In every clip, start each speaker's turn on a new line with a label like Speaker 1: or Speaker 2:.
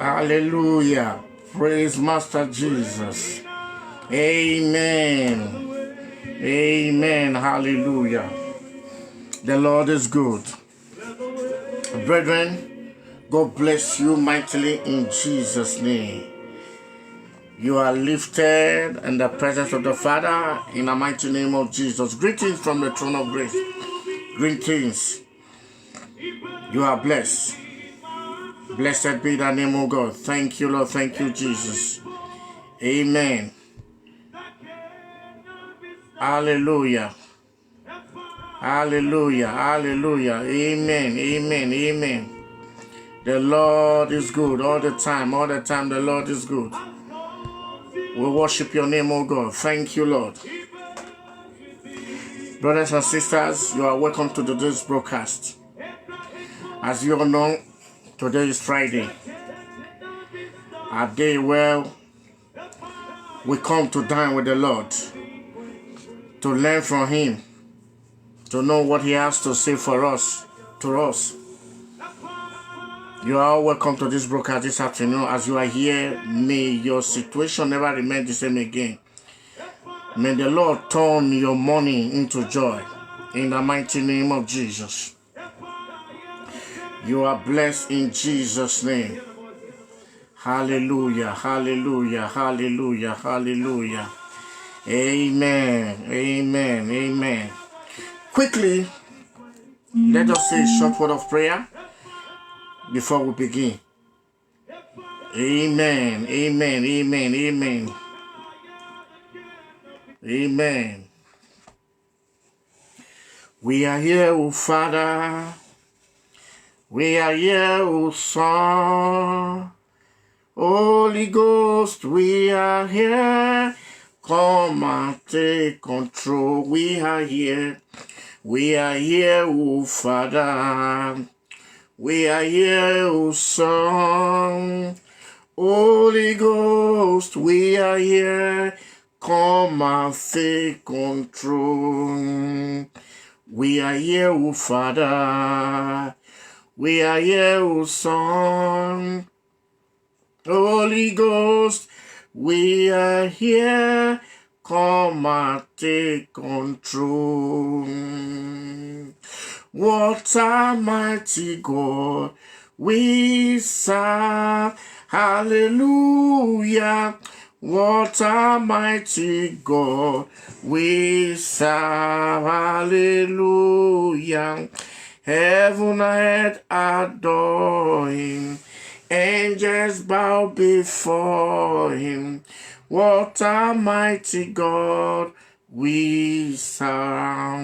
Speaker 1: Hallelujah. Praise Master Jesus. Amen. Amen. Hallelujah. The Lord is good. Brethren, God bless you mightily in Jesus' name. You are lifted in the presence of the Father in the mighty name of Jesus. Greetings from the throne of grace. Greetings. You are blessed. Blessed be the name of God. Thank you, Lord. Thank you, Jesus. Amen. Hallelujah. Hallelujah. Hallelujah. Amen. Amen. Amen. The Lord is good all the time. All the time the Lord is good. We worship your name, O God. Thank you, Lord. Brothers and sisters, you are welcome to today's broadcast. As you all know, today is Friday. A day where we come to dine with the Lord, to learn from Him, to know what He has to say for us, to us. You are all welcome to this broadcast this afternoon. As you are here, may your situation never remain the same again. May the Lord turn your mourning into joy in the mighty name of Jesus. You are blessed in Jesus' name. Hallelujah, hallelujah, hallelujah, hallelujah. Amen, amen, amen. Quickly, let us say a short word of prayer before we begin. Amen, amen, amen, amen. Amen. We are here, O Father. We are here, O Son. Holy Ghost, we are here. Come and take control. We are here. We are here, O Father. We are here, O Son. Holy Ghost, we are here. Come and take control. We are here, O Father. We are here, O Son. Holy Ghost, we are here. Come and take control. What a mighty God we serve. Hallelujah. What a mighty God we serve. Hallelujah. Heaven and earth adore Him. Angels bow before Him. What a mighty God we serve.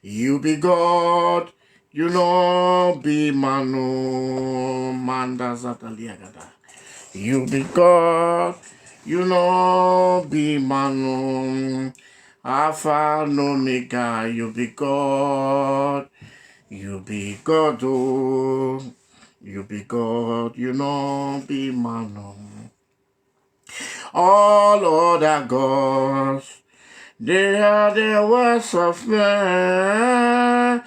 Speaker 1: You be God, you know be Manu Mandazataliagada. You be God, you know be Manu Alpha and Omega. You be God, you be God, oh, you be God, you know be Manu. All other gods, they are the works of man.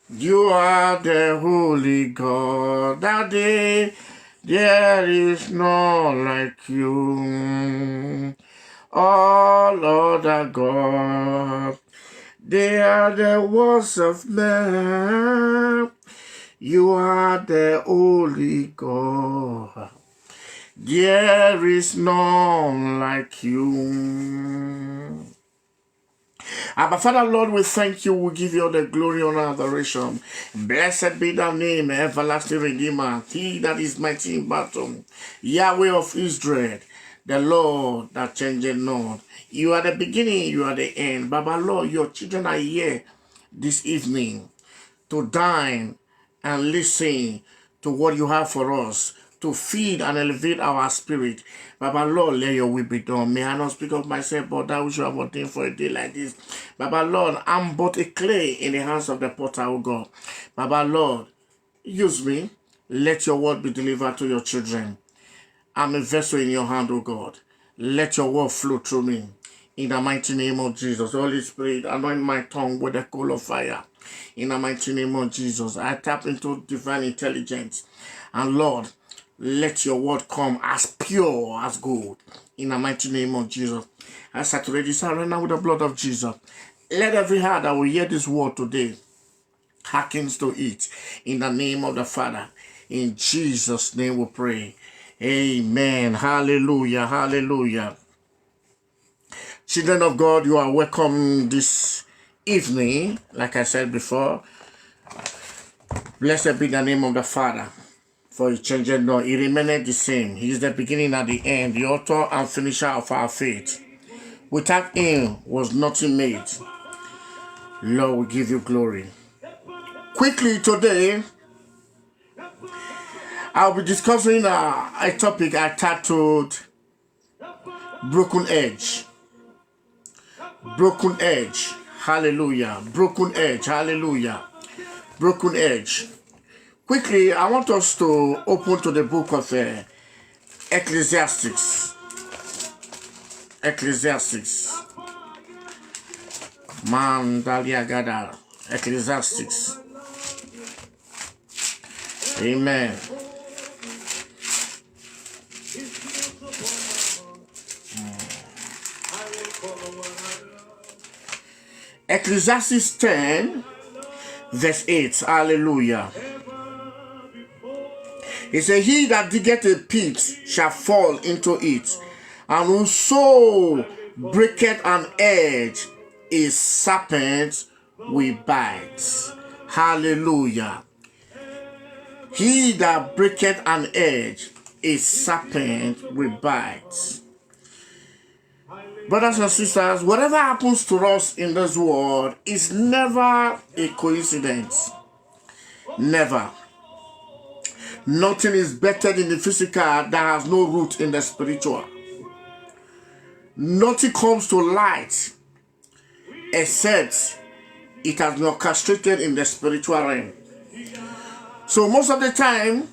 Speaker 1: You are the holy God. That day there is none like you. All other gods, they are the works of man. You are the holy God. There is none like you. Abba Father, Lord, we thank you. We give you all the glory, honor, and adoration. Blessed be thy name, everlasting Redeemer, He that is mighty in battle, Yahweh of Israel, the Lord that changeth not. You are the beginning, you are the end. Baba, Lord, your children are here this evening to dine and listen to what you have for us, to feed and elevate our spirit. Baba, Lord, let your will be done. May I not speak of myself, but that which you have ordained for a day like this. Baba, Lord, I'm but a clay in the hands of the potter, O God. Baba, Lord, use me. Let your word be delivered to your children. I'm a vessel in your hand, O God. Let your word flow through me. In the mighty name of Jesus, Holy Spirit, anoint my tongue with a coal of fire. In the mighty name of Jesus, I tap into divine intelligence. And Lord, let your word come as pure as gold. In the mighty name of Jesus, I saturate this arena with the blood of Jesus. Let every heart that will hear this word today hearkens to it. In the name of the Father. In Jesus' name we pray. Amen. Hallelujah. Hallelujah. Children of God, you are welcome this evening. Like I said before, blessed be the name of the Father. For he changed not, he remained the same. He is the beginning and the end, the author and finisher of our faith. Without him was nothing made. Lord, we give you glory. Quickly today, I'll be discussing a topic I titled Broken Edge. Broken Edge. Hallelujah. Broken Edge. Hallelujah. Broken Edge. Quickly, I want us to open to the book of Ecclesiastes. Ecclesiastes. Mandaliagada. Ecclesiastes. Amen. Ecclesiastes 10, verse 8. Hallelujah. He said, he that diggeth a pit shall fall into it, and whoso breaketh an edge, a serpent will bite. Hallelujah. He that breaketh an edge, a serpent will bite. Brothers and sisters, whatever happens to us in this world is never a coincidence. Never. Nothing is better in the physical that has no root in the spiritual. Nothing comes to light except it has been orchestrated in the spiritual realm. So most of the time,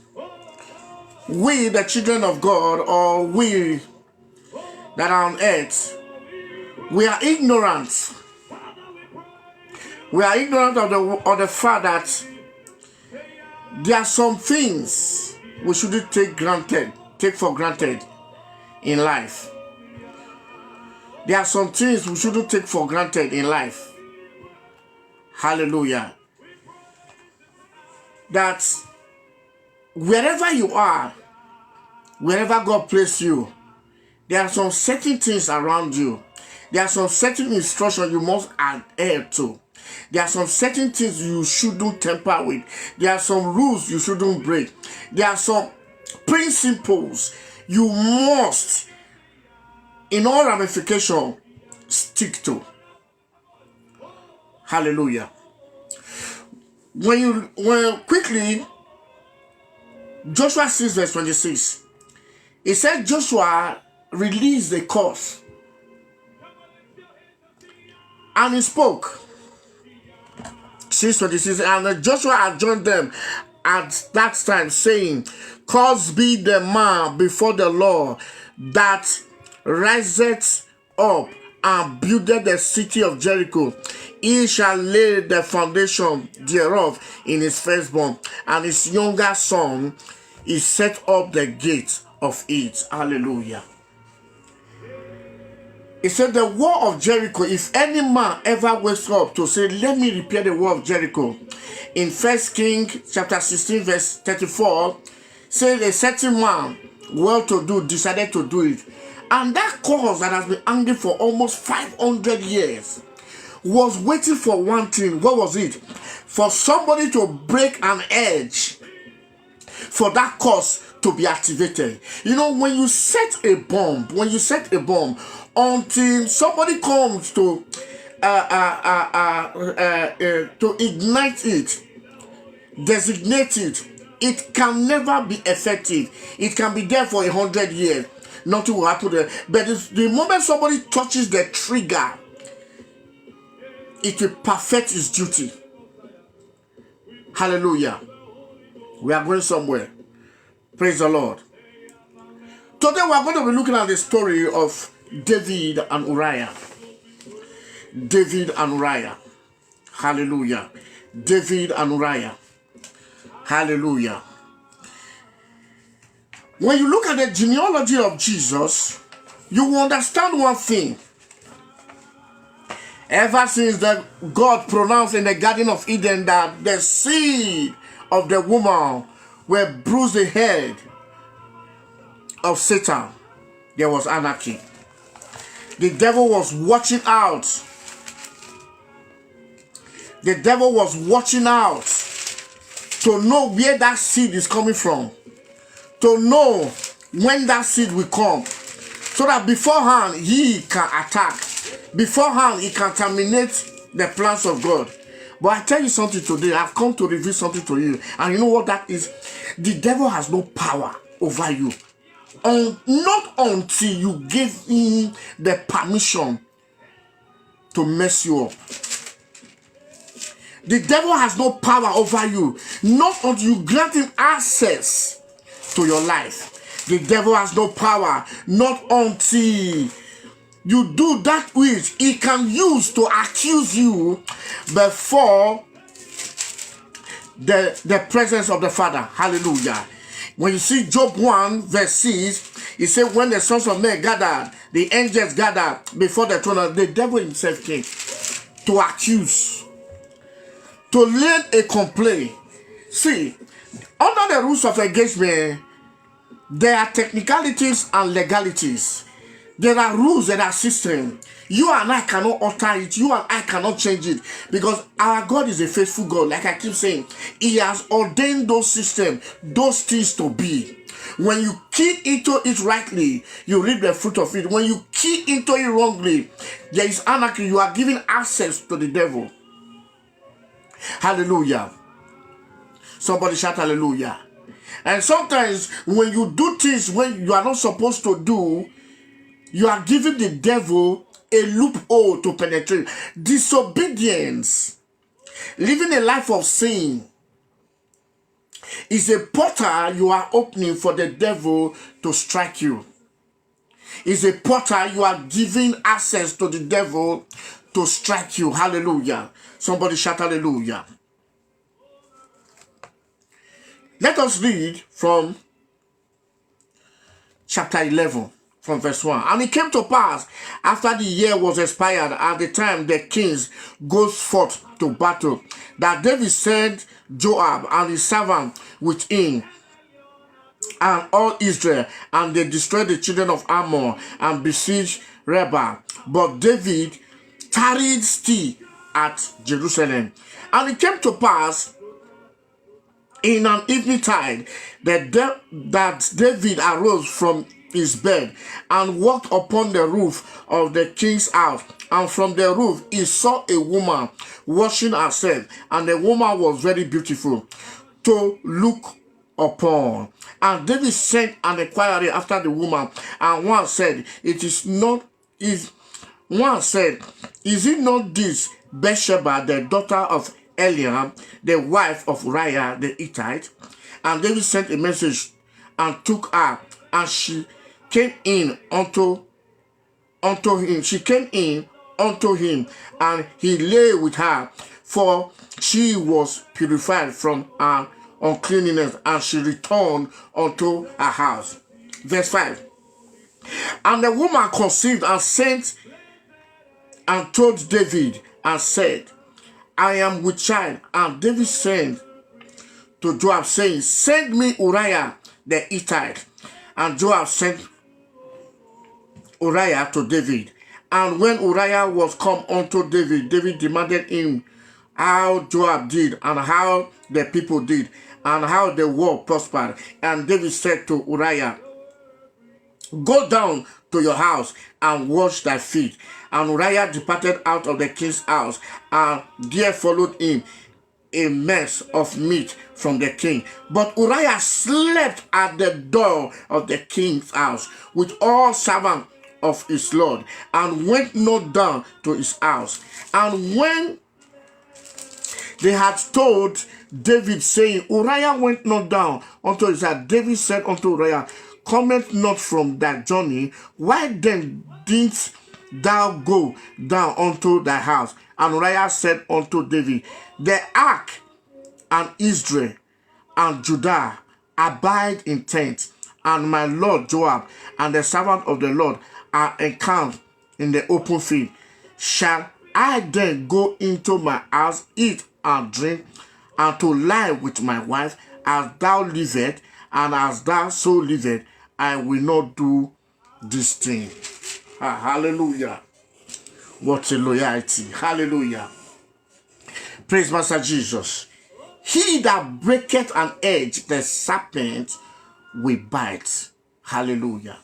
Speaker 1: we, the children of God, or we that are on earth, we are ignorant. We are ignorant of the fact that there are some things we shouldn't take for granted in life. There are some things we shouldn't take for granted in life. Hallelujah. That wherever you are, wherever God places you, there are some certain things around you. There are some certain instructions you must adhere to. There are some certain things you shouldn't tamper with. There are some rules you shouldn't break. There are some principles you must, in all ramifications, stick to. Hallelujah. When quickly, Joshua 6 verse 26, it said Joshua released the curse. And he spoke. 6:26, and Joshua adjourned them at that time, saying, cursed be the man before the Lord that riseth up and builded the city of Jericho. He shall lay the foundation thereof in his firstborn, and his younger son is set up the gate of it. Hallelujah. It said the wall of Jericho, if any man ever wakes up to say, let me repair the wall of Jericho, in 1 Kings chapter 16 verse 34, said a certain man, well-to-do, decided to do it. And that cause that has been hanging for almost 500 years was waiting for one thing. What was it? For somebody to break an edge, for that cause to be activated. You know, when you set a bomb, until somebody comes to ignite it, designate it, it can never be effective. It can be there for 100 years. Nothing will happen there. But the moment somebody touches the trigger, it will perfect its duty. Hallelujah. We are going somewhere. Praise the Lord. Today we are going to be looking at the story of David and Uriah. David and Uriah. Hallelujah. David and Uriah. Hallelujah. When you look at the genealogy of Jesus, you will understand one thing. Ever since that God pronounced in the Garden of Eden that the seed of the woman will bruise the head of Satan, there was anarchy. The devil was watching out. The devil was watching out to know where that seed is coming from, to know when that seed will come, so that beforehand he can attack, beforehand he can terminate the plans of God. But I tell you something today, I've come to reveal something to you, and you know what that is? The devil has no power over you, not until you give him the permission to mess you up. The devil has no power over you, not until you grant him access to your life. The devil has no power, not until you do that which he can use to accuse you before the presence of the Father. Hallelujah. When you see Job 1 verse 6, he said, when the sons of men gathered, the angels gathered before the throne, the devil himself came to accuse, to lay a complaint. See, under the rules of engagement, there are technicalities and legalities. There are rules, there are systems. You and I cannot alter it. You and I cannot change it. Because our God is a faithful God. Like I keep saying, he has ordained those systems, those things to be. When you key into it rightly, you reap the fruit of it. When you key into it wrongly, there is anarchy. You are giving access to the devil. Hallelujah. Somebody shout hallelujah. And sometimes when you do things when you are not supposed to do, you are giving the devil a loophole to penetrate. Disobedience, living a life of sin, is a portal you are opening for the devil to strike you. Is a portal you are giving access to the devil to strike you. Hallelujah. Somebody shout hallelujah. Let us read from chapter 11, from verse 1. And it came to pass, after the year was expired, at the time the kings goes forth to battle, that David sent Joab and his servant with him, and all Israel, and they destroyed the children of Ammon, and besieged Rabbah. But David tarried still at Jerusalem. And it came to pass, in an evening tide, that David arose from his bed and walked upon the roof of the king's house. And from the roof he saw a woman washing herself, and the woman was very beautiful to look upon. And David sent an inquiry after the woman, and one said, is it not this Bathsheba, the daughter of Eliam, the wife of Uriah the Hittite? And David sent a message and took her, and she came in unto him. She came in unto him, and he lay with her, for she was purified from her uncleanness, and she returned unto her house. Verse 5. And the woman conceived and sent and told David and said, I am with child. And David sent to Joab, saying, send me Uriah the Hittite. And Joab sent Uriah to David. And when Uriah was come unto David, David demanded him how Joab did, and how the people did, and how the war prospered. And David said to Uriah, go down to your house and wash thy feet. And Uriah departed out of the king's house, and there followed him a mess of meat from the king. But Uriah slept at the door of the king's house with all servants of his lord, and went not down to his house. And when they had told David, saying, Uriah went not down unto his house, David said unto Uriah, cometh not from that journey, why then didst thou go down unto thy house. And Uriah said unto David, the ark and Israel and Judah abide in tents, and my lord Joab and the servant of the Lord are encamped in the open field. Shall I then go into my house, eat and drink, and to lie with my wife, as thou livest, and as thou so livest? I will not do this thing. Hallelujah. What a loyalty. Hallelujah. Praise Master Jesus. He that breaketh an edge, the serpent will bite. Hallelujah.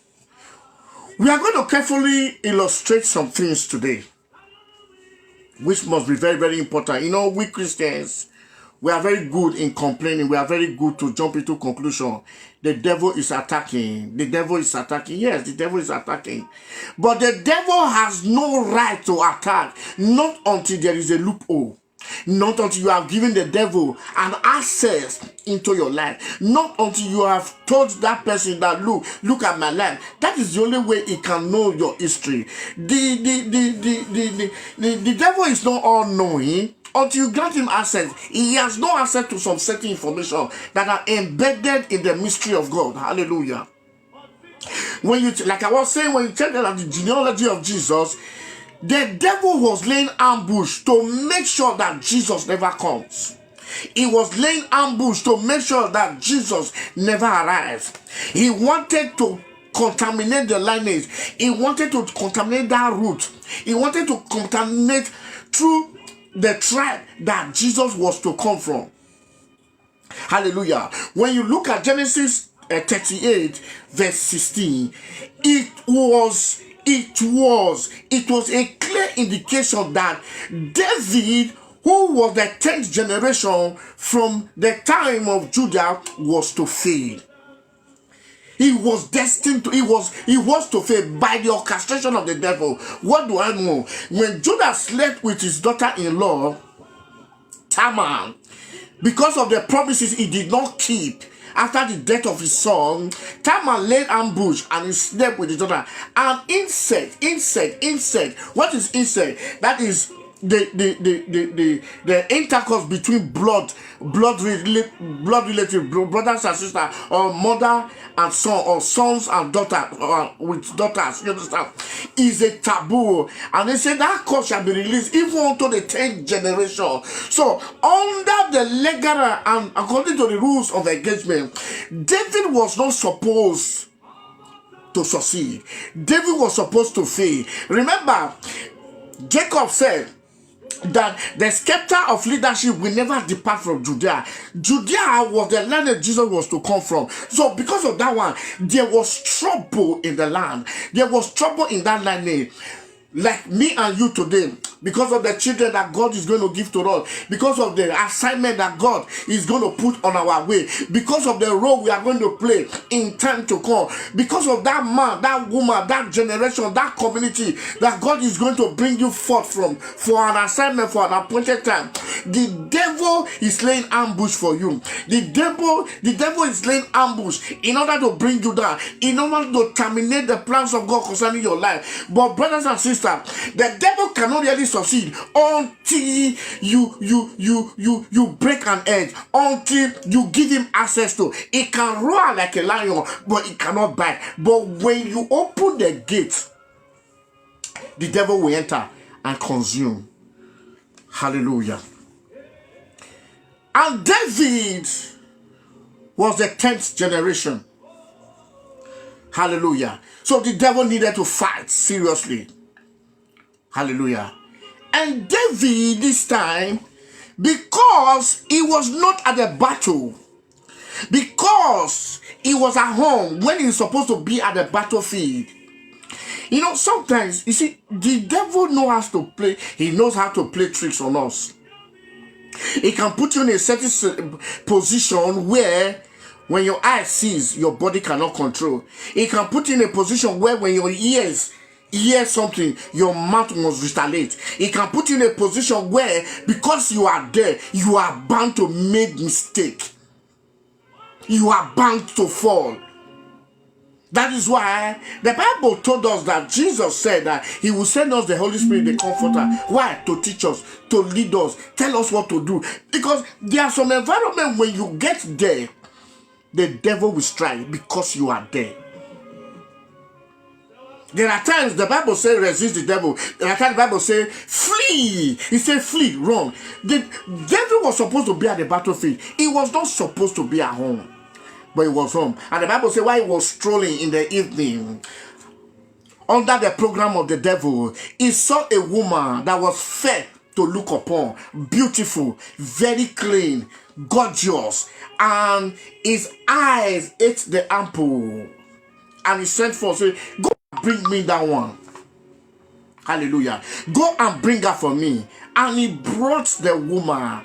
Speaker 1: We are going to carefully illustrate some things today, which must be very, very important. You know, we Christians, we are very good in complaining. We are very good to jump into conclusion. The devil is attacking. The devil is attacking. Yes, the devil is attacking. But the devil has no right to attack, not until there is a loophole. Not until you have given the devil an access into your life. Not until you have told that person that look at my life. That is the only way he can know your history. The devil is not all knowing. Until you grant him access, he has no access to some certain information that are embedded in the mystery of God. Hallelujah. When you, like I was saying, when you check out the genealogy of Jesus, the devil was laying ambush to make sure that Jesus never comes. He was laying ambush to make sure that Jesus never arrives. He wanted to contaminate the lineage. He wanted to contaminate that root. He wanted to contaminate through the tribe that Jesus was to come from. Hallelujah. When you look at Genesis 38 verse 16, it was a clear indication that David, who was the 10th generation from the time of Judah, was to fail. He was destined to, he was to fail by the orchestration of the devil. What do I know? When Judah slept with his daughter-in-law, Tamar, because of the promises he did not keep after the death of his son, Tamar laid ambush and he slept with his daughter. And insect. What is insect? That is the intercourse between blood relative, brothers and sisters, or mother and son, or sons and daughters, with daughters, you understand, is a taboo. And they say that curse shall be released even unto the 10th generation. So under the legal and according to the rules of engagement, David was not supposed to succeed. David was supposed to fail. Remember, Jacob said that the scepter of leadership will never depart from Judea. Judea was the land that Jesus was to come from. So because of that one, there was trouble in the land. There was trouble in that lineage. Like me and you today, because of the children that God is going to give to us, because of the assignment that God is going to put on our way, because of the role we are going to play in time to come, because of that man, that woman, that generation, that community that God is going to bring you forth from for an assignment, for an appointed time. The devil is laying ambush for you. The devil is laying ambush in order to bring you down, in order to terminate the plans of God concerning your life. But brothers and sisters, the devil cannot really succeed until you break an edge, until you give him access to. It can roar like a lion, but it cannot bite. But when you open the gate, the devil will enter and consume. Hallelujah. And David was the 10th generation. Hallelujah. So the devil needed to fight seriously. Hallelujah. And David this time, because he was not at the battle, because he was at home when he's supposed to be at the battlefield. You know, sometimes, you see, the devil knows how to play. He knows how to play tricks on us. He can put you in a certain position where when your eye sees, your body cannot control. He can put you in a position where when your ears hear something, your mouth must retaliate. He can put you in a position where, because you are there, you are bound to make mistake. You are bound to fall. That is why the Bible told us that Jesus said that he will send us the Holy Spirit, the Comforter. Why? To teach us, to lead us, tell us what to do. Because there are some environment when you get there, the devil will strike because you are there. There are times the Bible says resist the devil. There are times the Bible says flee. He said flee, run. The devil was supposed to be at the battlefield. He was not supposed to be at home. But he was home. And the Bible says while he was strolling in the evening, under the program of the devil, he saw a woman that was fair to look upon, beautiful, very clean, gorgeous, and his eyes ate the apple. And he sent for, say, go bring me that one. Hallelujah. Go and bring her for me. And he brought the woman,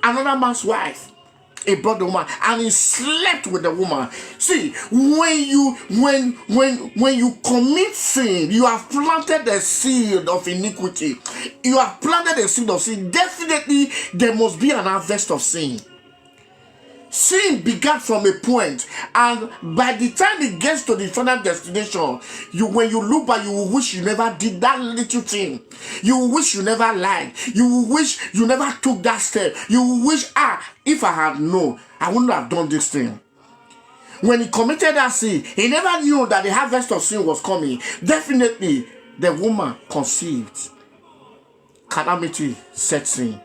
Speaker 1: another man's wife. He brought the woman and he slept with the woman. See, when you commit sin, you have planted the seed of iniquity. You have planted the seed of sin. Definitely, there must be an harvest of sin. Sin began from a point, and by the time it gets to the final destination, when you look back, you will wish you never did that little thing. You will wish you never lied. You will wish you never took that step. You will wish, if I had known, I wouldn't have done this thing. When he committed that sin, he never knew that the harvest of sin was coming. Definitely, the woman conceived. Calamity sets in.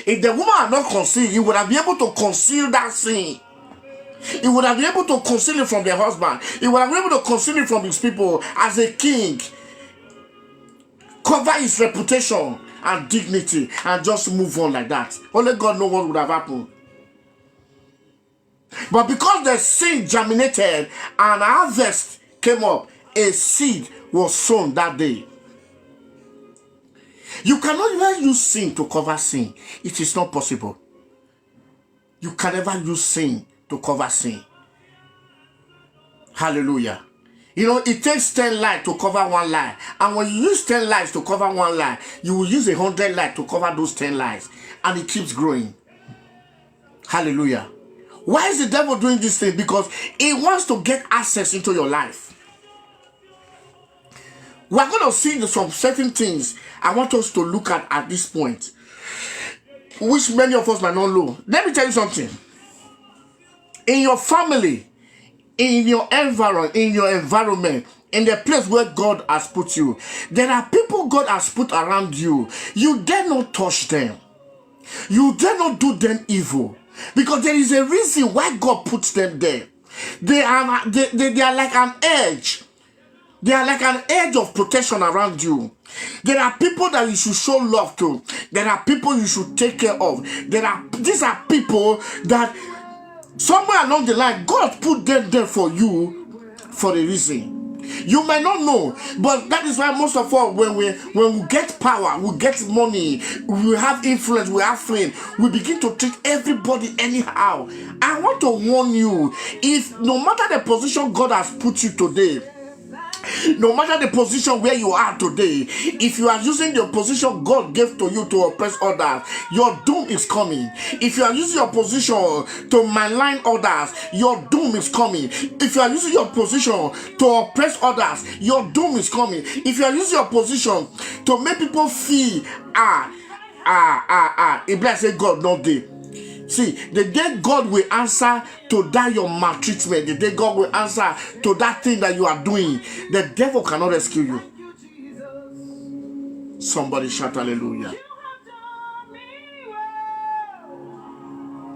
Speaker 1: If the woman had not conceived, he would have been able to conceal that sin. He would have been able to conceal it from the husband. He would have been able to conceal it from his people as a king. Cover his reputation and dignity and just move on like that. Only God knows what would have happened. But because the seed germinated and harvest came up, a seed was sown that day. You cannot even use sin to cover sin. It is not possible. You can never use sin to cover sin. Hallelujah. You know, it takes 10 lies to cover one lie. And when you use 10 lies to cover one lie, you will use 100 lies to cover those 10 lies. And it keeps growing. Hallelujah. Why is the devil doing this thing? Because he wants to get access into your life. We're going to see some certain things I want us to look at this point, which many of us might not know. Let me tell you something. In your family, in your environment, in the place where God has put you, there are people God has put around you. You dare not touch them. You dare not do them evil. Because there is a reason why God puts them there. They are like an edge. They are like an edge of protection around you. There are people that you should show love to. There are people you should take care of. These are people that somewhere along the line, God put them there for you for a reason. You might not know, but that is why most of us, when we get power, we get money, we have influence, we have fame, we begin to treat everybody anyhow. I want to warn you, if no matter the position God has put you today, no matter the position where you are today, if you are using the position God gave to you to oppress others, your doom is coming. If you are using your position to malign others, your doom is coming. If you are using your position to oppress others, your doom is coming. If you are using your position to make people feel, if I say God not there. See, the day God will answer to that your maltreatment, the day God will answer to that thing that you are doing, the devil cannot rescue you. Somebody shout hallelujah.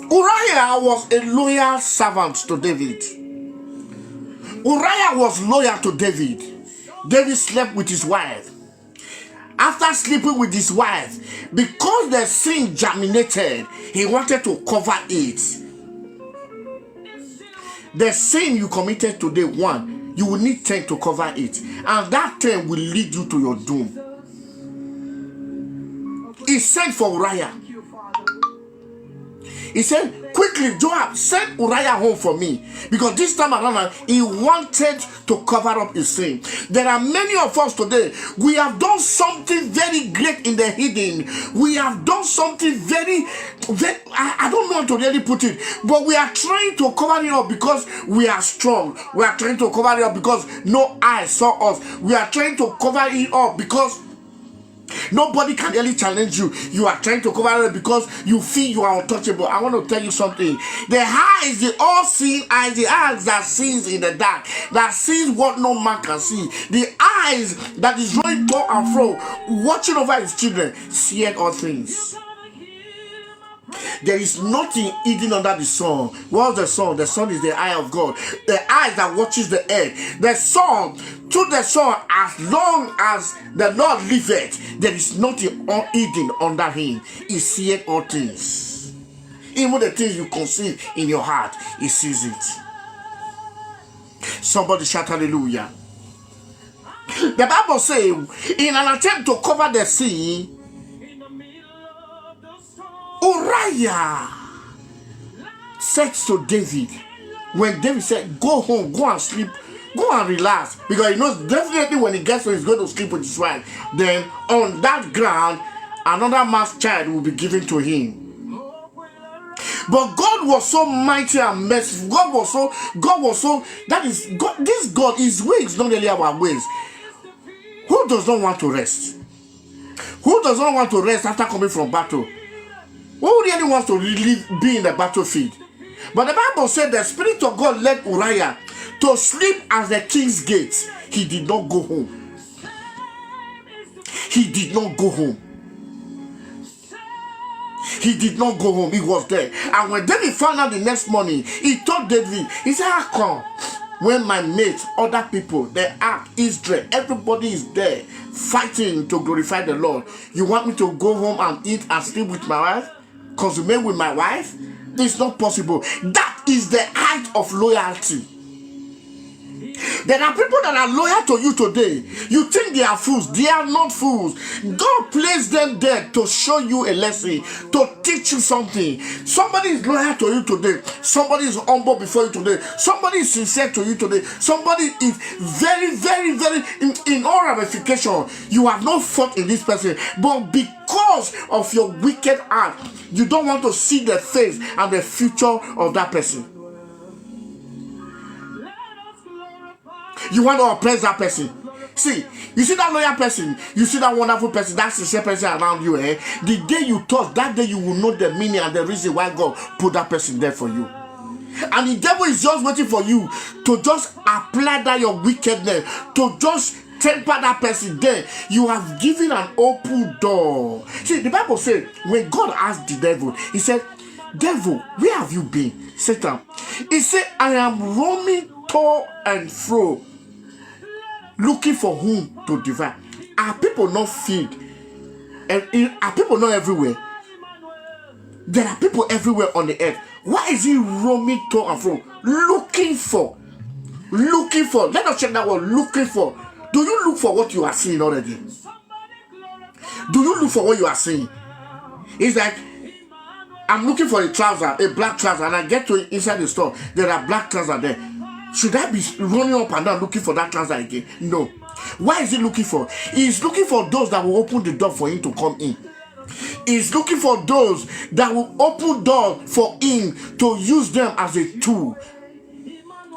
Speaker 1: Uriah was a loyal servant to David. Uriah was loyal to David. David slept with his wife. After sleeping with his wife, because the sin germinated, he wanted to cover it. The sin you committed today, one, you will need 10 to cover it. And that 10 will lead you to your doom. He sent for Uriah. He said, quickly, Joab, send Uriah home for me. Because this time around, he wanted to cover up his sin. There are many of us today, we have done something very great in the hidden. We have done something very, I don't know how to really put it, but we are trying to cover it up because we are strong. We are trying to cover it up because no eye saw us. We are trying to cover it up because nobody can really challenge you. You are trying to cover it because you feel you are untouchable. I want to tell you something. The eyes, the all-seeing eyes, the eyes that sees in the dark, that sees what no man can see. The eyes that is running to and fro, watching over his children, seeing all things. There is nothing hidden under the sun. What's the sun? The sun is the eye of God. The eyes that watches the earth. The sun, to the sun, as long as the Lord liveth, there is nothing hidden under him. He sees all things. Even the things you conceive in your heart, he sees it. Somebody shout hallelujah. The Bible says, in an attempt to cover the sin, Uriah said to David, when David said, go home, go and sleep, go and relax, because he knows definitely when he gets home, he's going to sleep with his wife. Then on that ground, another man's child will be given to him. But God was so mighty and merciful. God was so, that is, God, this God, his ways not really our ways. Who does not want to rest? Who does not want to rest after coming from battle? Who really wants to be in the battlefield? But the Bible said the Spirit of God led Uriah to sleep at the king's gate. He did not go home. He did not go home. He did not go home. He was there. And when David found out the next morning, he told David, he said, how come? When my mates, other people, the ark, Israel, everybody is there fighting to glorify the Lord. You want me to go home and eat and sleep with my wife? Consummate with my wife? It's not possible. That is the height of loyalty. There are people that are loyal to you today. You think they are fools. They are not fools. God placed them there to show you a lesson, to teach you something. Somebody is loyal to you today. Somebody is humble before you today. Somebody is sincere to you today. Somebody is very, very, very, in all ramification. You have no fault in this person. But because of your wicked heart, you don't want to see the face and the future of that person. You want to oppress that person. See, you see that loyal person, you see that wonderful person, that sincere person around you, eh? The day you touch, that day you will know the meaning and the reason why God put that person there for you. And the devil is just waiting for you to just apply that your wickedness, to just temper that person. There, you have given an open door. See, the Bible said, when God asked the devil, he said, devil, where have you been? Satan. He said, I am roaming to and fro, looking for whom to devour. Are people not filled? And are people not everywhere? There are people everywhere on the earth. Why is he roaming to and fro? Looking for. Looking for. Let us check that word. Looking for. Do you look for what you are seeing already? Do you look for what you are seeing? It's like, I'm looking for a trouser, a black trouser, and I get to inside the store. There are black trousers there. Should I be running up and down looking for that trouser again? No. Why is he looking for? He's looking for those that will open the door for him to come in. He's looking for those that will open doors for him to use them as a tool.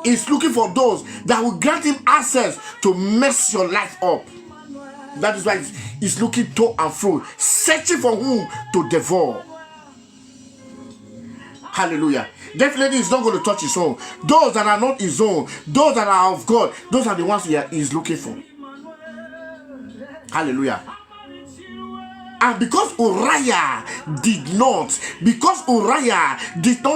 Speaker 1: He's looking for those that will grant him access to mess your life up. That is why he's looking to and fro, searching for whom to devour. Hallelujah. Definitely he's not going to touch his own. Those that are not his own, those that are of God, those are the ones he's looking for. Hallelujah. And because Uriah did not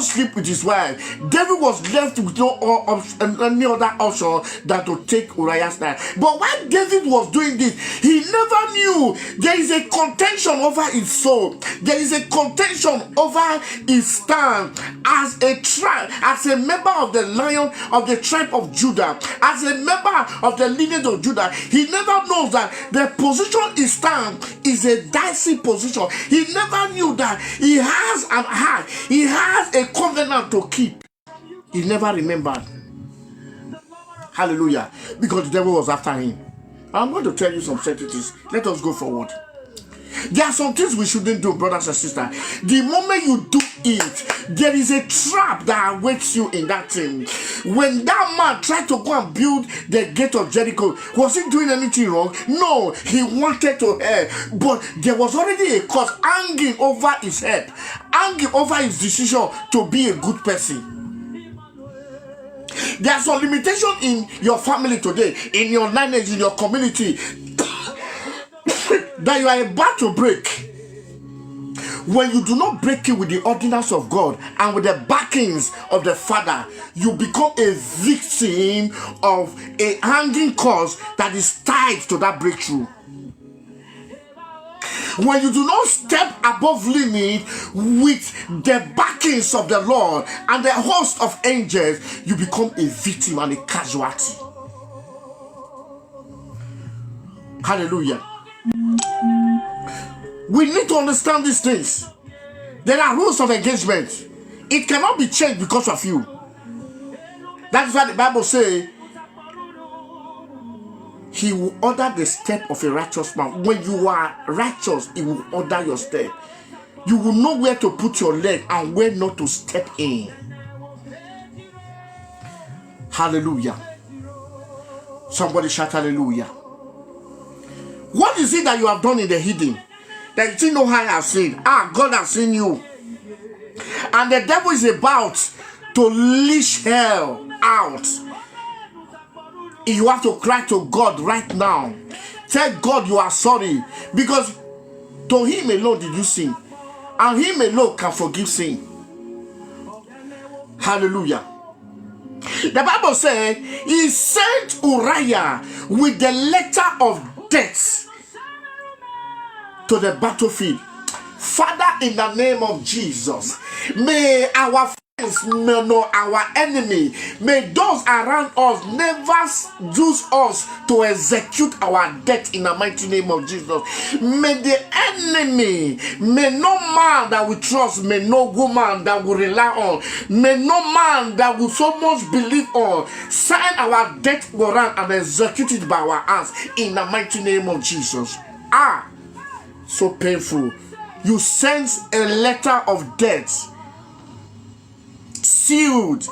Speaker 1: sleep with his wife, David was left with any other option than to take Uriah's life. But while David was doing this, he never knew there is a contention over his soul. There is a contention over his stand as a tribe, as a member of the lion of the tribe of Judah, as a member of the lineage of Judah. He never knows that the position he stands is a direct decisive position. He never knew that he has an heart. He has a covenant to keep. He never remembered. Hallelujah. Because the devil was after him. I'm going to tell you some sentences. Let us go forward. There are some things we shouldn't do, brothers and sisters. The moment you do it, there is a trap that awaits you in that thing. When that man tried to go and build the gate of Jericho, was he doing anything wrong? No, he wanted to help. But there was already a curse hanging over his head, hanging over his decision to be a good person. There's some limitation in your family today, in your lineage, in your community, that you are about to break. When you do not break it with the ordinance of God and with the backings of the Father, you become a victim of a hanging cause that is tied to that breakthrough. When you do not step above limit with the backings of the Lord and the host of angels, you become a victim and a casualty. Hallelujah. We need to understand these things. There are rules of engagement. It cannot be changed because of you. That's why the Bible says, He will order the step of a righteous man. When you are righteous, He will order your step. You will know where to put your leg and where not to step in. Hallelujah. Somebody shout hallelujah. What is it that you have done in the hidden that you know I have seen? God has seen you. And the devil is about to leash hell out. You have to cry to God right now. Tell God you are sorry, because to Him alone did you sin, and Him alone can forgive sin. Hallelujah. The Bible said He sent Uriah with the letter of death to the battlefield. Father, in the name of Jesus, may our friends, may know our enemy, may those around us never use us to execute our death in the mighty name of Jesus. May the enemy, may no man that we trust, may no woman that we rely on, may no man that we so much believe on, sign our death warrant and execute it by our hands in the mighty name of Jesus. So painful. You sent a letter of death, sealed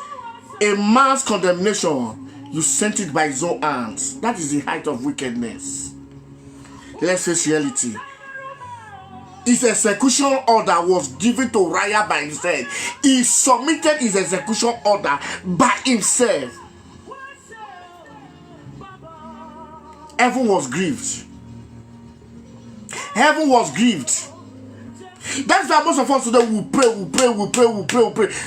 Speaker 1: a man's condemnation. You sent it by his own hands. That is the height of wickedness. Let's face reality. His execution order was given to Uriah by himself. He submitted his execution order by himself. Heaven was grieved. Heaven was grieved. That's why most of us today will pray.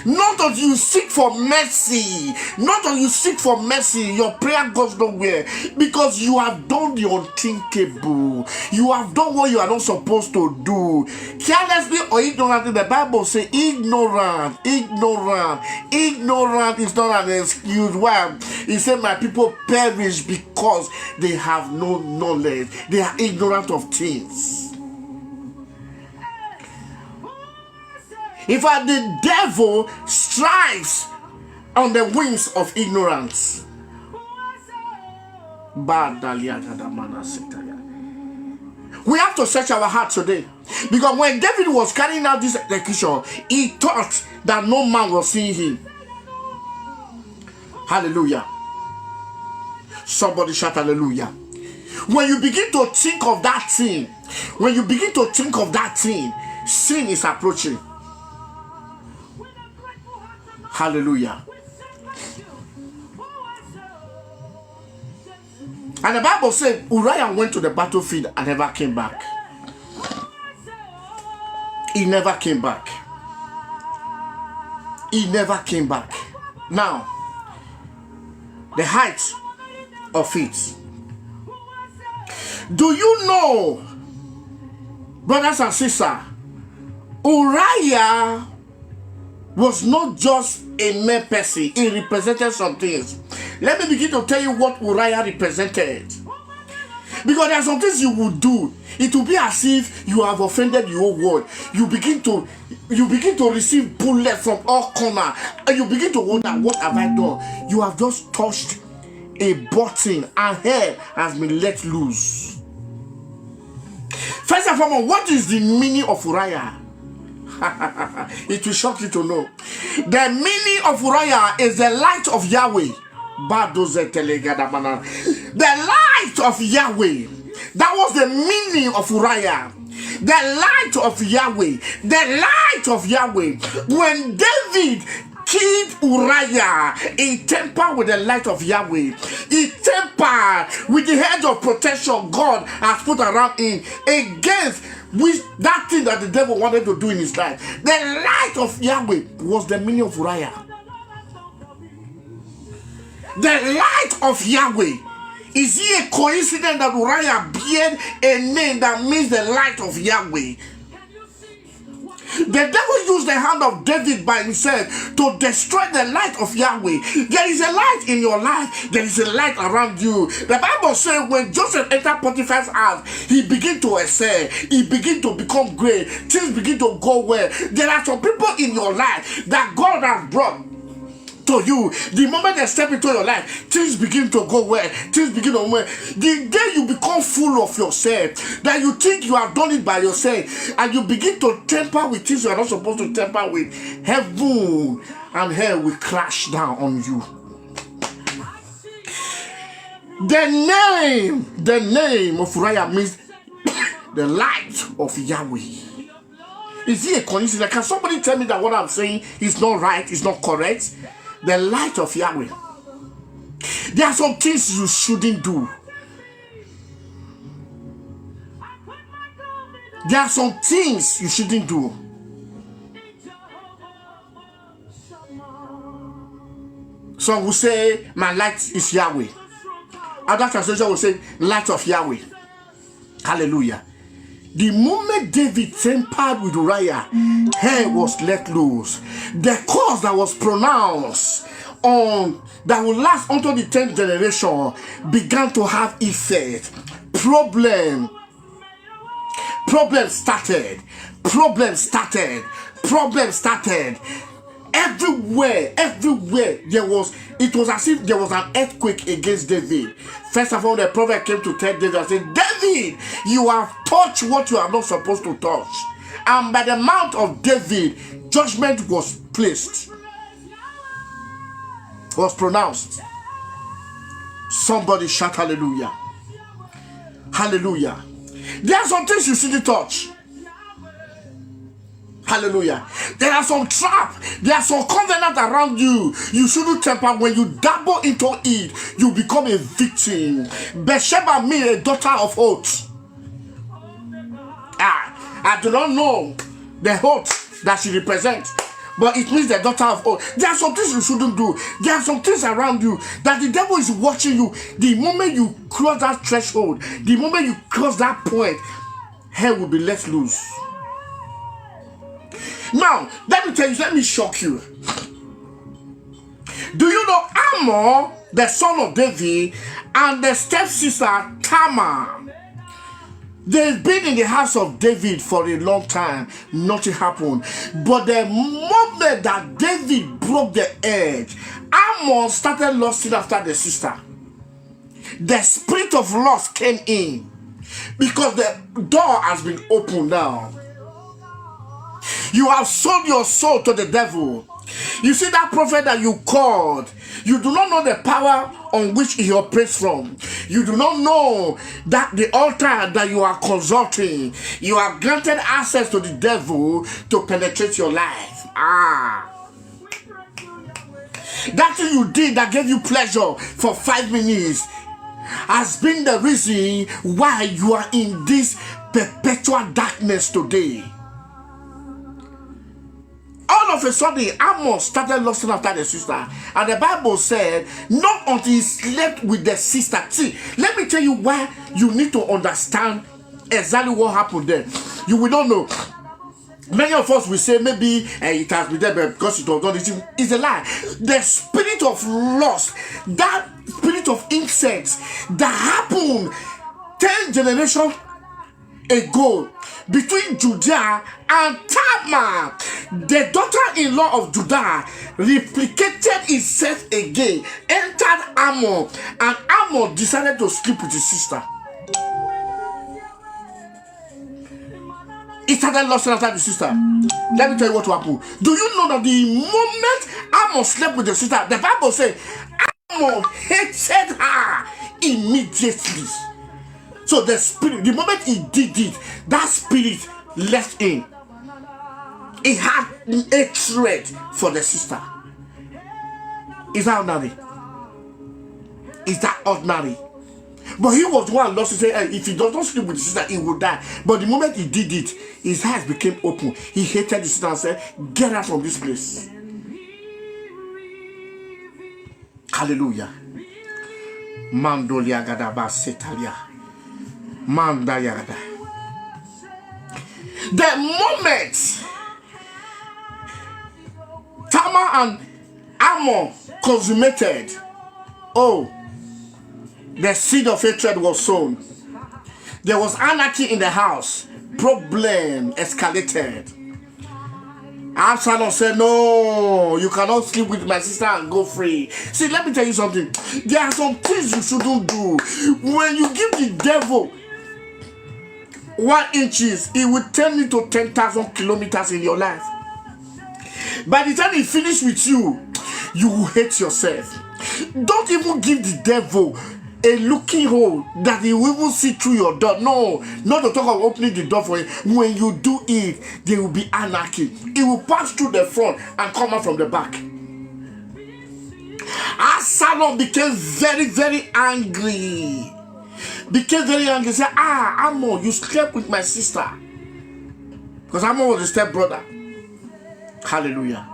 Speaker 1: Not that you seek for mercy. Not that you seek for mercy. Your prayer goes nowhere. Because you have done the unthinkable. You have done what you are not supposed to do. Carelessly or ignorantly, the Bible says ignorant. Ignorant is not an excuse. Why? It said my people perish because they have no knowledge. They are ignorant of things. In fact, the devil strives on the wings of ignorance. We have to search our heart today. Because when David was carrying out this execution, he thought that no man was seeing him. Hallelujah. Somebody shout hallelujah. When you begin to think of that thing, sin is approaching. Hallelujah. And the Bible said Uriah went to the battlefield and never came back. He never came back. Now, the height of it. Do you know, brothers and sisters, Uriah was not just a mere person. He represented some things. Let me begin to tell you what Uriah represented. Because there are some things you will do. It will be as if you have offended your word. You begin to receive bullets from all corners, and you begin to wonder, what have I done? You have just touched a button and hell has been let loose. First and foremost, what is the meaning of Uriah? It will shock you to know. The meaning of Uriah is the light of Yahweh. The light of Yahweh. That was the meaning of Uriah. The light of Yahweh. The light of Yahweh. When David killed Uriah, he tempered with the light of Yahweh. He tempered with the hedge of protection God has put around him against that thing that the devil wanted to do in his life. The light of Yahweh was the meaning of Uriah. The light of Yahweh. Is it a coincidence that Uriah bears a name that means the light of Yahweh? The devil used the hand of David by himself to destroy the light of Yahweh. There is a light in your life. There is a light around you. The Bible says when Joseph entered Potiphar's house, he began to excel. He began to become great. Things begin to go well. There are some people in your life that God has brought to you. The moment they step into your life, things begin to go well. Things begin to well. The day you become full of yourself, that you think you have done it by yourself, and you begin to tamper with things you are not supposed to tamper with, heaven and hell will crash down on you. The name of Uriah means the light of Yahweh. Is it a coincidence? Can somebody tell me that what I'm saying is not right, is not correct? The light of Yahweh. There are some things you shouldn't do. There are some things you shouldn't do. Some will say, my light is Yahweh. Other translation will say, light of Yahweh. Hallelujah. The moment David tampered with Uriah, hell was let loose. The curse that was pronounced on that will last until the 10th generation began to have effect. Problem started. Everywhere it was as if there was an earthquake against David. First of all, the prophet came to tell David and said, David, you have touched what you are not supposed to touch. And by the mouth of David, judgment was placed, was pronounced. Somebody shout hallelujah. Hallelujah. There are some things you shouldn't touch. Hallelujah. There are some traps. There are some covenants around you. You shouldn't temper. When you dabble into it, you become a victim. Bathsheba means a daughter of oath. I do not know the oath that she represents, but it means the daughter of oath. There are some things you shouldn't do. There are some things around you that the devil is watching you. The moment you cross that threshold, the moment you cross that point, hell will be let loose. Now, let me tell you, let me shock you. Do you know Amnon, the son of David, and the stepsister Tamar? They've been in the house of David for a long time. Nothing happened. But the moment that David broke the edge, Amnon started lusting after the sister. The spirit of lust came in because the door has been opened now. You have sold your soul to the devil. You see that prophet that you called, you do not know the power on which he operates from. You do not know that the altar that you are consulting, you are granted access to the devil to penetrate your life. That thing you did that gave you pleasure for 5 minutes has been the reason why you are in this perpetual darkness today. All of a sudden, Amnon started lusting after the sister. And the Bible said, not until he slept with the sister. See, let me tell you why you need to understand exactly what happened there. You will not know. Many of us will say, maybe it has been there because it was done. It's a lie. The spirit of lust, that spirit of incest that happened 10 generations ago, between Judah and Tamar, the daughter-in-law of Judah replicated itself again, entered Ammon, and Ammon decided to sleep with his sister. He started lusting after the sister. Let me tell you what happened. Do you know that the moment Ammon slept with the sister, the Bible says Ammon hated her immediately. So the spirit, the moment he did it, that spirit left him. He had hatred for the sister. Is that ordinary? Is that ordinary? But he was the one lost to say, hey, if he does not sleep with his sister, he will die. But the moment he did it, his eyes became open. He hated his sister and said, get out from this place. Hallelujah. Mandolia gadaba setalia. Mandayagada. The moment Tamar and Ammon consummated, the seed of hatred was sown. There was anarchy in the house. Problem escalated. Absalom said, no, you cannot sleep with my sister and go free. See, let me tell you something. There are some things you shouldn't do. When you give the devil 1 inches, it will turn into 10,000 kilometers in your life. By the time he finishes with you, you will hate yourself. Don't even give the devil a looking hole that he will even see through your door. No, not to talk of opening the door for him. When you do it, there will be anarchy. It will pass through the front and come out from the back. Absalom became very, very angry. Became very angry. He said, Ammon, you slept with my sister. Because Ammon was a stepbrother. Hallelujah.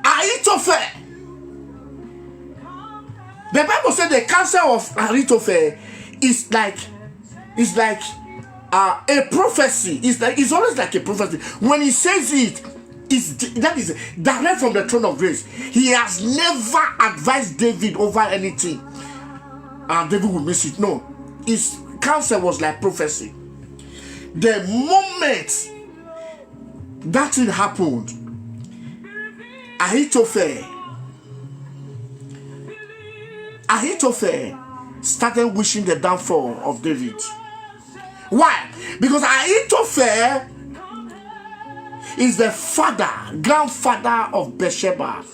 Speaker 1: Ahithophel. The Bible said the counsel of Ahithophel is like a prophecy. It's always like a prophecy. When he says it, that is direct from the throne of grace. He has never advised David over anything, and David will miss it. No, his counsel was like prophecy. The moment that thing happened, Ahithophel started wishing the downfall of David. Why? Because Ahithophel is the grandfather of Bathsheba.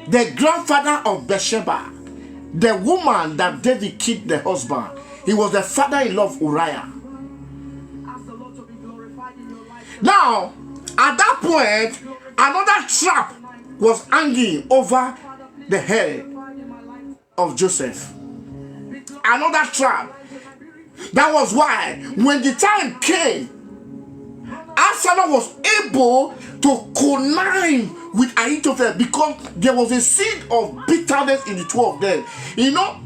Speaker 1: The grandfather of Bathsheba, the woman that David killed the husband. He was the father-in-law of Uriah. Now, at that point, another trap was hanging over the head of Joseph. Another trap. That was why, when the time came, Absalom was able to connive with Ahithophel because there was a seed of bitterness in the two of them. You know,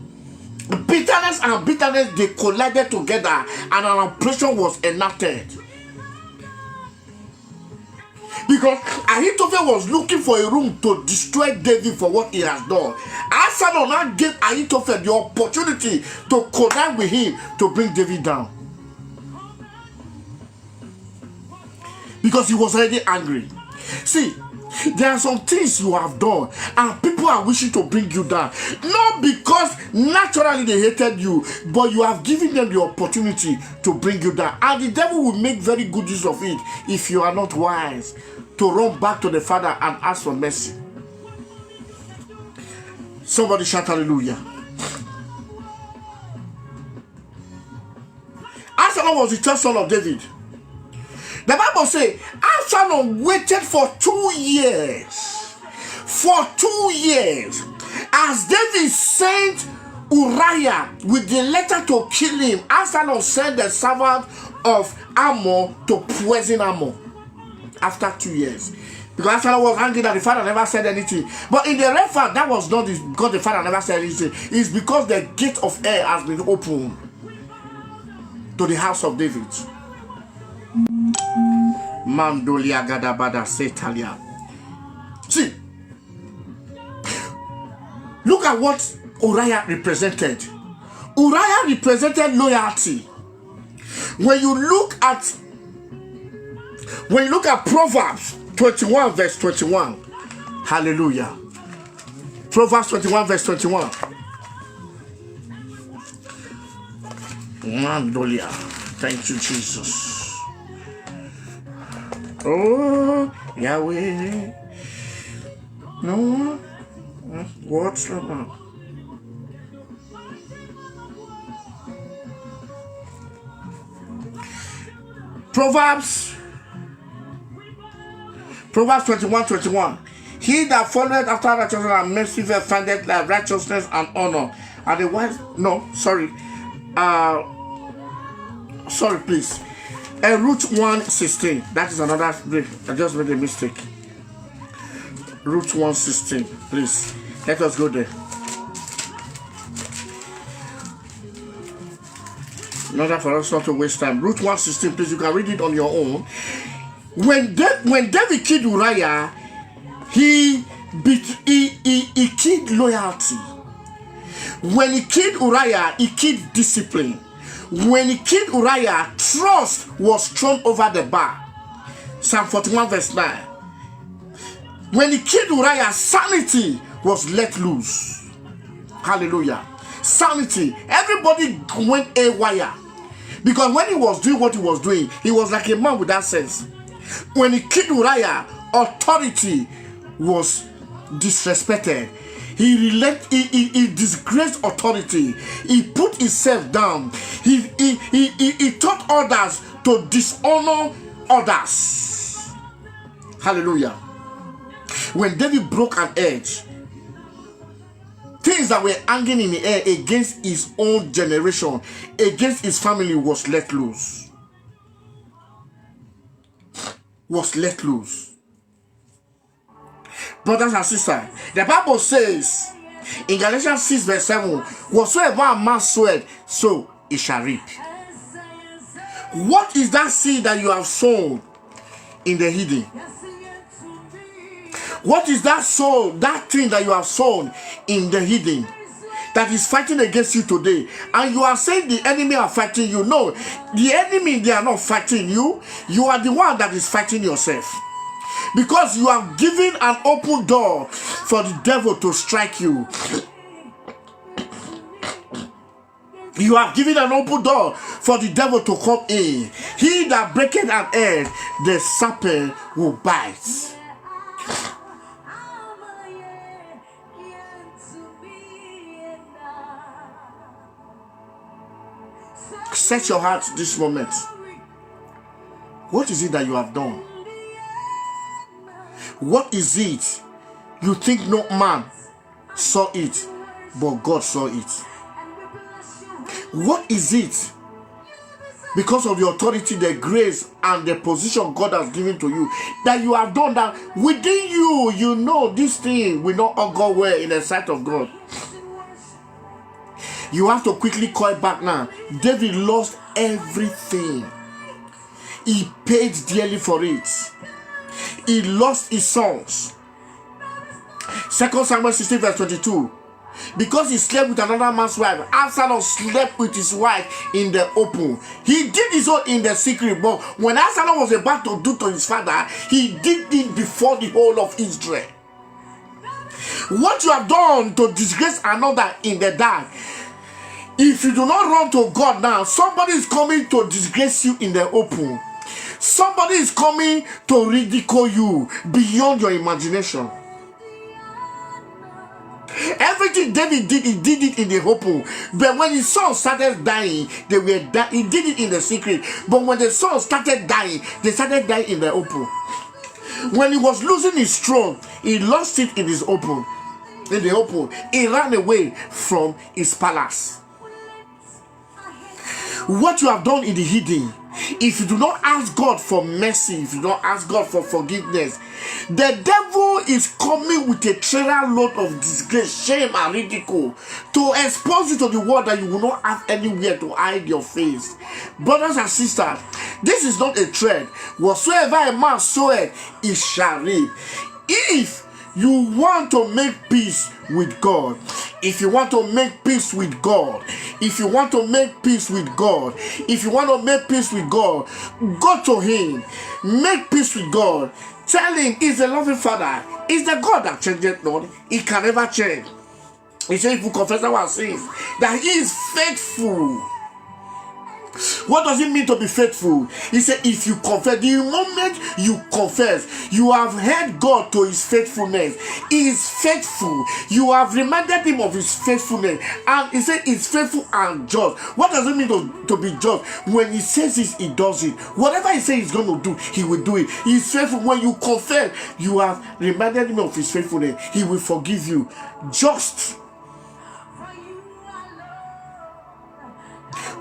Speaker 1: bitterness and bitterness, they collided together and an operation was enacted. Because Ahithophel was looking for a room to destroy David for what he has done. Absalom now gave Ahithophel the opportunity to connive with him to bring David down. Because he was already angry. See, there are some things you have done and people are wishing to bring you down. Not because naturally they hated you, but you have given them the opportunity to bring you down. And the devil will make very good use of it if you are not wise to run back to the Father and ask for mercy. Somebody shout hallelujah. Absalom was the third son of David. The Bible says Absalom waited for 2 years. For 2 years. As David sent Uriah with the letter to kill him, Absalom sent the servant of Ammon to poison Ammon. After 2 years. Because Absalom was angry that the father never said anything. But in the reference, that was not because the father never said anything. It's because the gate of air has been opened to the house of David. Mandolia gadabada setalia. See, at what Uriah represented. Uriah represented loyalty. When you look at Proverbs 21 verse 21, hallelujah. Proverbs 21 verse 21. Mandolia. Thank you, Jesus. Oh, Yahweh. No. What's the matter? Proverbs 21:21. He that followeth after righteousness and mercy findeth life, righteousness and honor. And the wise, no, sorry. Sorry, please. Root 1:16. That is another. I just made a mistake. Root 1:16. Please, let us go there. In order for us not to waste time. Root 1:16. Please, you can read it on your own. When David killed Uriah, he killed loyalty. When he killed Uriah, he killed discipline. When he killed Uriah, trust was thrown over the bar. Psalm 41 verse 9. When he killed Uriah, sanity was let loose. Hallelujah. Sanity. Everybody went haywire. Because when he was doing what he was doing, he was like a man without sense. When he killed Uriah, authority was disrespected. He disgraced authority. He put himself down. He taught others to dishonor others. Hallelujah. When David broke an edge, things that were hanging in the air against his own generation, against his family, was let loose. Was let loose. Brothers and sisters, the Bible says in Galatians 6 verse 7, whatsoever a man soweth, so he shall reap. What is that seed that you have sown in the hidden? What is that thing that you have sown in the hidden that is fighting against you today? And you are saying the enemy are fighting you. No, the enemy, they are not fighting you. You are the one that is fighting yourself. Because you have given an open door for the devil to strike you. You have given an open door for the devil to come in. He that breaketh an egg, the serpent will bite. Set your heart this moment. What is it that you have done? What is it you think no man saw it, but God saw it? What is it? Because of the authority, the grace, and the position God has given to you, that you have done that within you, you know this thing will not all go well in the sight of God. You have to quickly call it back now. David lost everything. He paid dearly for it. He lost his sons. 2 Samuel 16 verse 22. Because he slept with another man's wife, Absalom slept with his wife in the open. He did his own in the secret, but when Absalom was about to do to his father, he did it before the whole of Israel. What you have done to disgrace another in the dark, if you do not run to God now, somebody is coming to disgrace you in the open. Somebody is coming to ridicule you beyond your imagination. Everything David did, he did it in the open. But when his son started dying, he did it in the secret. But when the son started dying, they started dying in the open. When he was losing his throne, he lost it in the open. He ran away from his palace. What you have done in the hidden, if you do not ask God for mercy, if you don't ask God for forgiveness, the devil is coming with a trailer load of disgrace, shame, and ridicule to expose you to the world that you will not have anywhere to hide your face. Brothers and sisters, this is not a trend. Whatsoever a man soweth, he shall reap. If you want to make peace with God, If you want to make peace with God, if you want to make peace with God, if you want to make peace with God, go to Him. Make peace with God. Tell Him He's a loving Father. He's the God that changes not. He can never change. He said if we confess our sins, that He is faithful. What does it mean to be faithful? He said if you confess, the moment you confess, you have held God to His faithfulness. He is faithful. You have reminded Him of His faithfulness. And He said He's faithful and just. What does it mean to be just? When He says this, He does it. Whatever He says He's going to do, He will do it. He is faithful. When you confess, you have reminded Him of His faithfulness. He will forgive you. Just.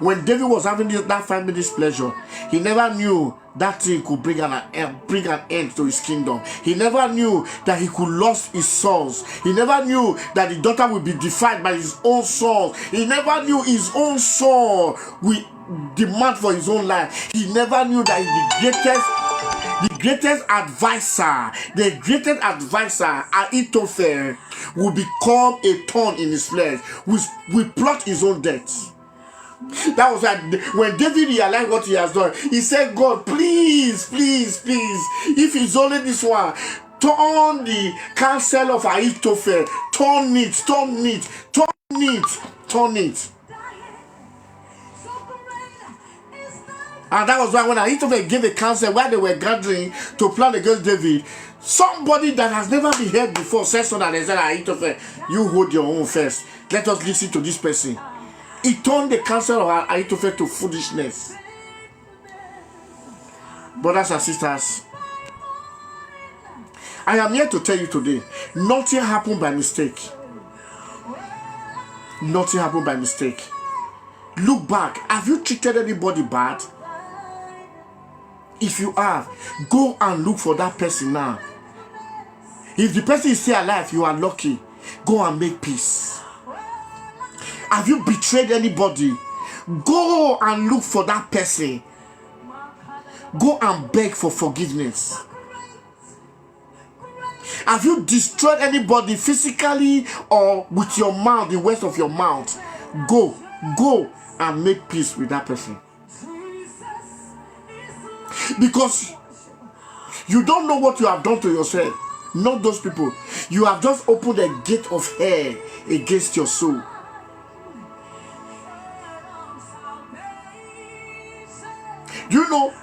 Speaker 1: When David was having that 5 minutes pleasure, he never knew that thing could bring an end to his kingdom. He never knew that he could lose his sons. He never knew that the daughter would be defied by his own son. He never knew his own son will demand for his own life. He never knew that the greatest advisor, Ahithophel, will become a thorn in his flesh, will plot his own death. That was when David realized what he has done. He said, God, please, if it's only this one, turn the counsel of Ahithophel, turn it. And that was why when Ahithophel gave a counsel while they were gathering to plan against David, somebody that has never been heard before said so that they said, Ahithophel, you hold your own first. Let us listen to this person. He turned the counsel of Ahithophel to foolishness. Brothers and sisters, I am here to tell you today, nothing happened by mistake. Nothing happened by mistake. Look back. Have you treated anybody bad? If you have, go and look for that person now. If the person is still alive, you are lucky. Go and make peace. Have you betrayed anybody? Go and look for that person. Go and beg for forgiveness. Have you destroyed anybody physically or with your mouth, the words of your mouth? Go and make peace with that person. Because you don't know what you have done to yourself. Not those people. You have just opened a gate of hell against your soul. Do you know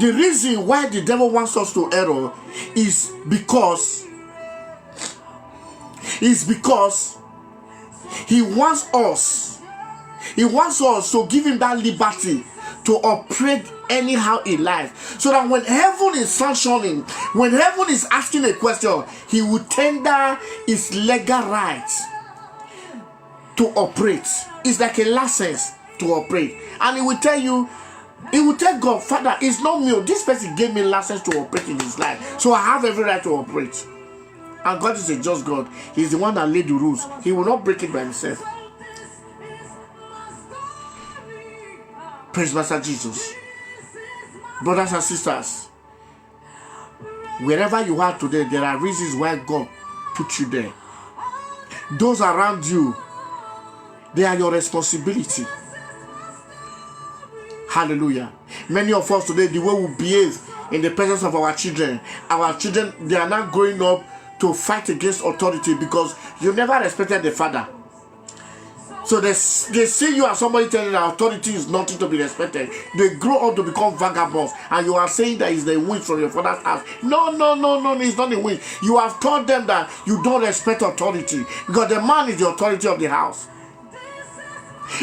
Speaker 1: the reason why the devil wants us to error is because he wants us to give him that liberty to operate anyhow in life, so that when heaven is sanctioning, when heaven is asking a question, he will tender his legal rights to operate. It's like a license to operate, and he will tell God, Father, it's not me. This person gave me license to operate in his life, so I have every right to operate. And God is a just God. He's the one that laid the rules. He will not break it by himself. Praise Master Jesus. Brothers and sisters, wherever you are today, there are reasons why God put you there. Those around you, they are your responsibility. Hallelujah. Many of us today, the way we behave in the presence of our children, they are not growing up to fight against authority because you never respected the father. So they see you as somebody telling that authority is nothing to be respected. They grow up to become vagabonds, and you are saying that it's the wind from your father's house. No, it's not the wind. You have taught them that you don't respect authority because the man is the authority of the house.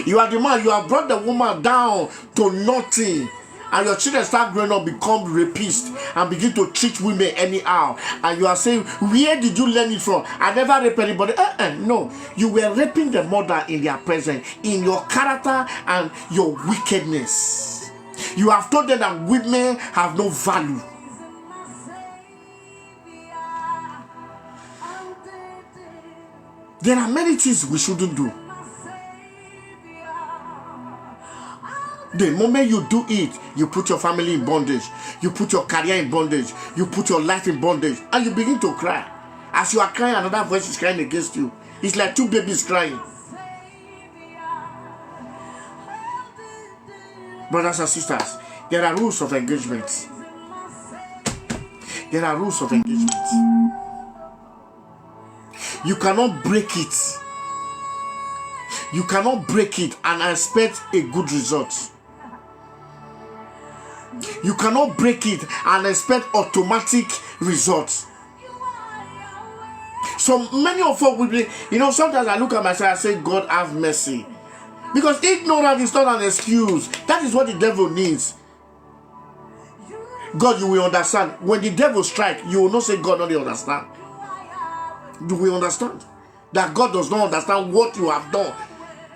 Speaker 1: You are the man. You have brought the woman down to nothing, and your children start growing up, become rapists, and begin to treat women anyhow. And you are saying, where did you learn it from? I never raped anybody. No, you were raping the mother in their presence, in your character and your wickedness. You have told them that women have no value. There are many things we shouldn't do. The moment you do it, you put your family in bondage. You put your career in bondage. You put your life in bondage. And you begin to cry. As you are crying, another voice is crying against you. It's like two babies crying. Brothers and sisters, there are rules of engagement. There are rules of engagement. You cannot break it. You cannot break it and expect a good result. You cannot break it and expect automatic results. So many of us will be, sometimes I look at myself and say, God have mercy. Because ignorance is not an excuse. That is what the devil needs. God, you will understand. When the devil strikes, you will not say God don't understand. You will understand that God does not understand what you have done,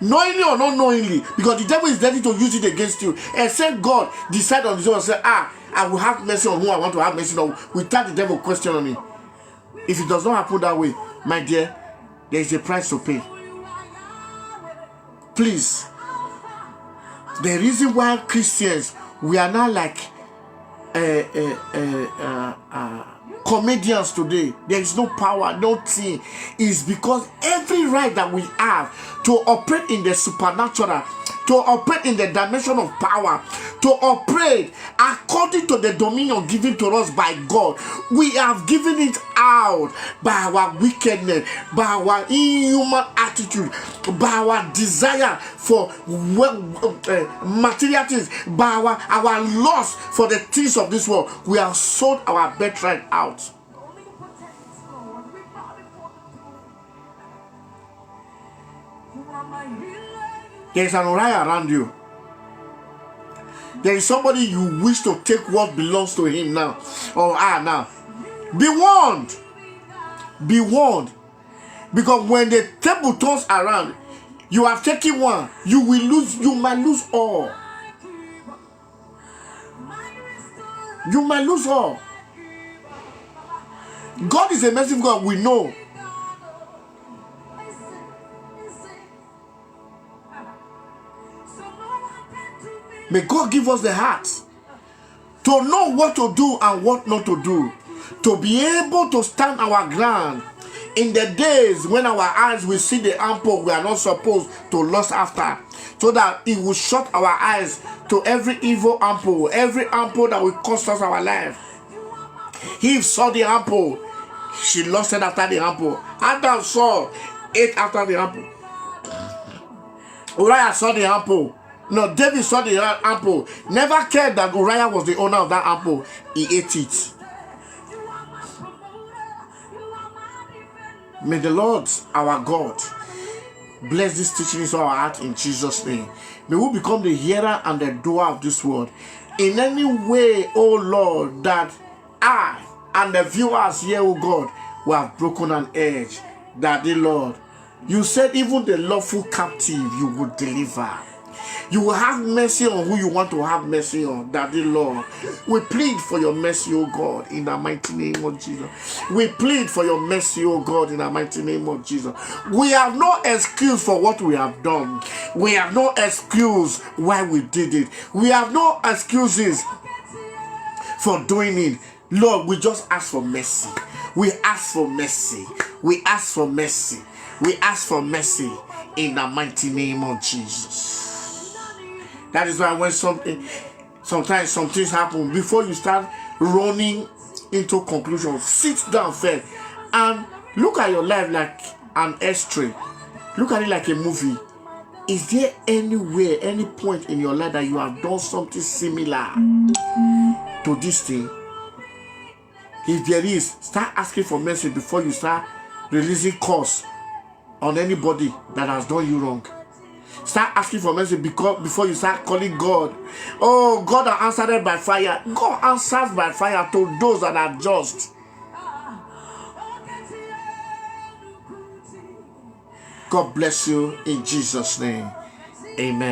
Speaker 1: knowingly or not knowingly, because the devil is ready to use it against you. Except God decide on his own and say, I will have mercy on who I want to have mercy on, without the devil questioning me. If it does not happen that way, my dear, there is a price to pay. Please. The reason why Christians, we are not like comedians today, there is no power, no thing, is because every right that we have to operate in the supernatural, to operate in the dimension of power, to operate according to the dominion given to us by God, we have given it out by our wickedness, by our inhuman attitude, by our desire for material things, by our loss for the things of this world. We have sold our birthright out. There is an Uriah around you. There is somebody you wish to take what belongs to him now, or now. Be warned. Be warned. Because when the table turns around, you have taken one, you will lose, you might lose all. You might lose all. God is a merciful God, we know. May God give us the heart to know what to do and what not to do, to be able to stand our ground in the days when our eyes will see the ample we are not supposed to lust after, so that it will shut our eyes to every evil ample that will cost us our life. Eve saw the ample, she lusted after the ample. Adam saw, ate after the ample. Uriah saw the ample. No, David saw the apple, never cared that Uriah was the owner of that apple. He ate it. May the Lord, our God, bless this teaching into our heart in Jesus' name. May we become the hearer and the doer of this word. In any way, oh Lord, that I and the viewers here, oh God, we have broken an edge. Daddy Lord, you said even the lawful captive you would deliver. You will have mercy on who you want to have mercy on, Daddy Lord. We plead for your mercy, O God, in the mighty name of Jesus. We plead for your mercy, O God, in the mighty name of Jesus. We have no excuse for what we have done. We have no excuse why we did it. We have no excuses for doing it. Lord, we just ask for mercy. We ask for mercy. We ask for mercy. We ask for mercy in the mighty name of Jesus. That is why when sometimes some things happen, before you start running into conclusions, sit down first and look at your life like an x-ray. Look at it like a movie. Is there anywhere, any point in your life that you have done something similar to this thing? If there is, start asking for mercy before you start releasing curse on anybody that has done you wrong. Start asking for mercy before you start calling God. Oh, God answered by fire. God answers by fire to those that are just. God bless you in Jesus' name. Amen.